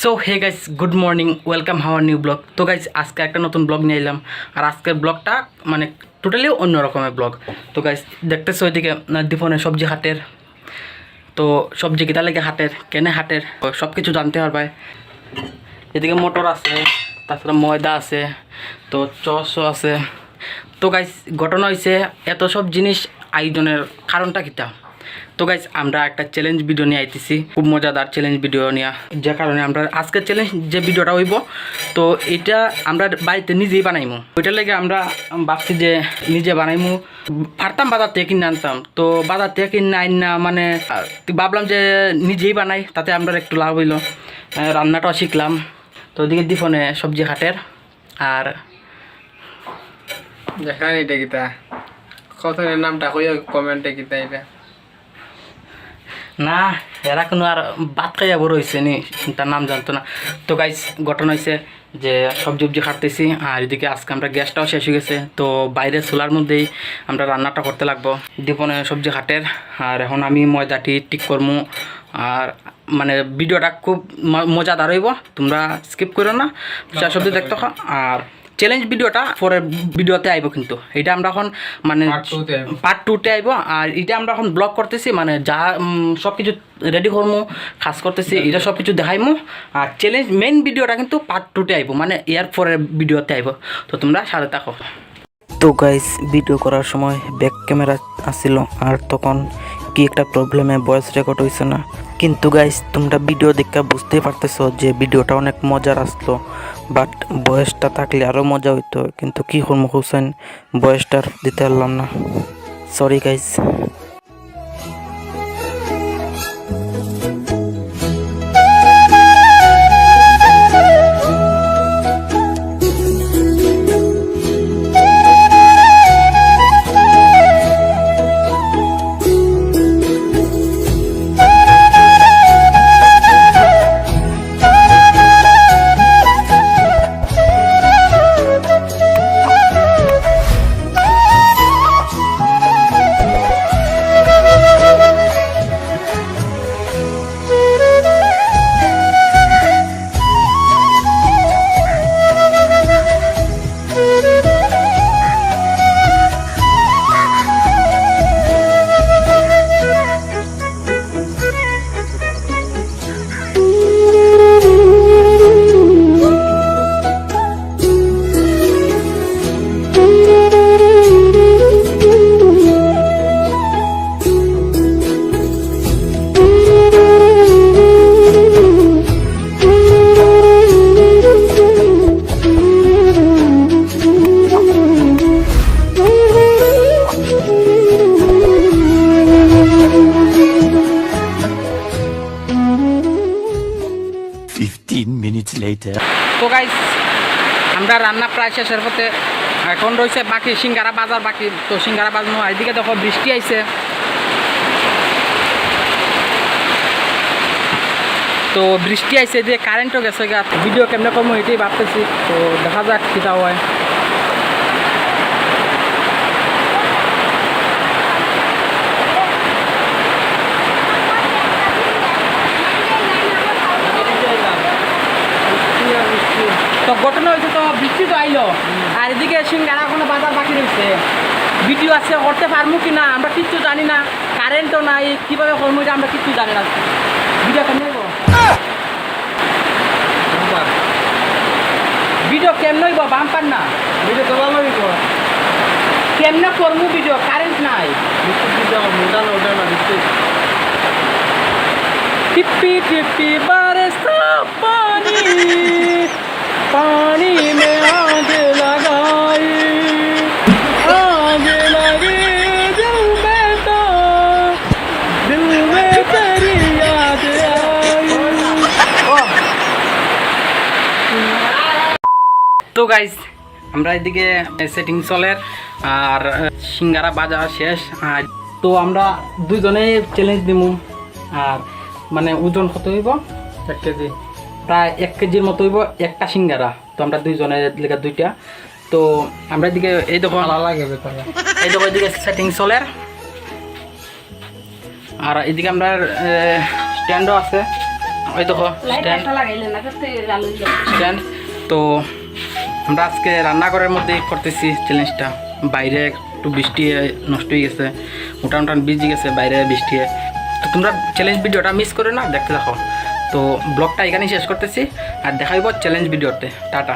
So hey guys, good morning, welcome our new blog. তো guys, আজকে একটা নতুন ব্লগ নিয়ে এলাম। আর আজকের ব্লগটা মানে টোটালি অন্য রকমের ব্লগ। তো গাইস, দেখতেছো ওইদিকে দীপনের সবজি হাটের। তো সবজি কিতা লেগে হাটের, কেনে হাটের, সব কিছু জানতে পারবে। এদিকে মোটর আছে, তারপরে ময়দা আছে, তো চসও আছে। তো গাইস, ঘটনা হয়েছে এত সব জিনিস আয়োজনের কারণটা কিতা। তো গাইস, আমরা একটা চ্যালেঞ্জ ভিডিও নিয়ে আইতেছি, খুব মজাদার চ্যালেঞ্জ ভিডিও নিয়ে, যে কারণে আমরা আজকের চ্যালেঞ্জ যে ভিডিওটা হইব, তো এটা আমরা বাড়িতে নিজেই বানাইমু। ওইটার লেগে আমরা ভাবছি যে নিজে বানাইমু। পারতাম বাজার থেকে কিনে আনতাম, তো বাজার থেকে কিনে আইন না, মানে ভাবলাম যে নিজেই বানাই, তাতে আমরা একটু লাভ হইলো, রান্নাটাও শিখলাম। তো ওদিকে দীপনে সবজি হাটের। আর দেখা এটা কিতা কতনের নামটা কইও কমেন্টে কিতা এটা না, এরা কোনো আর বাদ খাইয়া বড় হয়েছে নি, তার নাম জানতো না। তো গাইস, ঘটনা হয়েছে যে সবজি খাটতেছি, আর এদিকে আজকে আমরা গ্যাসটাও শেষ হয়ে গেছে, তো বাইরে চুলার মধ্যেই আমরা রান্নাটা করতে লাগবো দীপনে সবজি হাটের। আর এখন আমি ময়দাটি ঠিক করবো। আর মানে ভিডিওটা খুব মজাদার হইব, তোমরা স্কিপ করো না, সবজি দেখতে। আর চ্যালেঞ্জ ভিডিওটা পরের ভিডিওতে আইব, কিন্তু এটা আমরা এখন মানে পার্ট 2-তে আইব। আর এটা আমরা এখন ব্লগ করতেছি, মানে যা সব কিছু রেডি করবো, কাজ করতেছি, এটা সব কিছু দেখাইমু। আর চ্যালেঞ্জ মেইন ভিডিওটা কিন্তু পার্ট 2-তে আইব, মানে এর পরের ভিডিওতে আইব। তো তোমরা সাথে থাকো। তো গাইস, ভিডিও করার সময় ব্যাক ক্যামেরা আসছিল, আর তখন কি একটা প্রবলেমে ভয়েস রেকর্ড হয়েছে না। কিন্তু গাইস, তোমরা ভিডিও দেখে বুঝতেই পারতেছো যে ভিডিওটা অনেক মজার আসলো, বাট বয়সটা থাকলে আরও মজা হইতো। কিন্তু কি করবো হোসেন, বয়সটার দিতে পারলাম না, সরি গাইস। তো গাইস, আমরা রান্না প্রায় শেষের পথে, এখন রয়েছে বাকি সিঙ্গারা বাজার বাকি। তো সিঙ্গারা বাজানো, এদিকে দেখো বৃষ্টি আইছে, তো বৃষ্টি আইছে, যে কারেন্টও গেছে গা। ভিডিও কেমনে করবো এটাই ভাবতেছি, তো দেখা যাক কীটা হয়। তো ঘটনা হয়েছে, তো বৃষ্টি তো আইলো, আর এদিকে সিঙ্গারা কোনো বাজার বাকি রয়েছে। ভিডিও আছে, করতে পারবো কি না আমরা কিচ্ছু জানি না, কারেন্টও নাই, কীভাবে করবো যে আমরা কিচ্ছু জানি না। ভিডিও কেমন হইব, ভিডিও কেমন হইব, বাম্পার না ভিডিও তো ভালো হইব। কেমনে করবো ভিডিও, কারেন্ট নাই। টিপি টিপি বারসা পানি, पानी में आग लगाई, आग लगे दिल में, तो दिल में तेरी याद आई। তো গাইস, আমরা এদিকে সেটিং চলের, আর সিঙ্গারা বাজা শেষ। আর তো আমরা দুজনে চ্যালেঞ্জ দিমু। আর মানে ওজন কত হইব, 1 কেজি, প্রায় 1 কেজির মতো হইব একটা সিঙ্গারা। তো আমরা দুইজনের লেগে 2টা। তো আমরা এদিকে এই দেখো লাগে, এই দেখো এদিকে সেটিং চলের। আর এদিকে আমরা স্ট্যান্ডও আছে, ওই দেখো স্ট্যান্ড স্ট্যান্ড। তো আমরা আজকে রান্নাঘরের মধ্যেই করতেছি চ্যালেঞ্জটা। বাইরে একটু বৃষ্টি নষ্ট হয়ে গেছে, উঠান ভিজে গেছে বাইরে বৃষ্টি। তো তোমরা চ্যালেঞ্জ ভিডিওটা মিস করে না, দেখতে থাকো। তো ব্লগটা এখানেই শেষ করতেছি, আর দেখাইব চ্যালেঞ্জ ভিডিওতে। টাটা।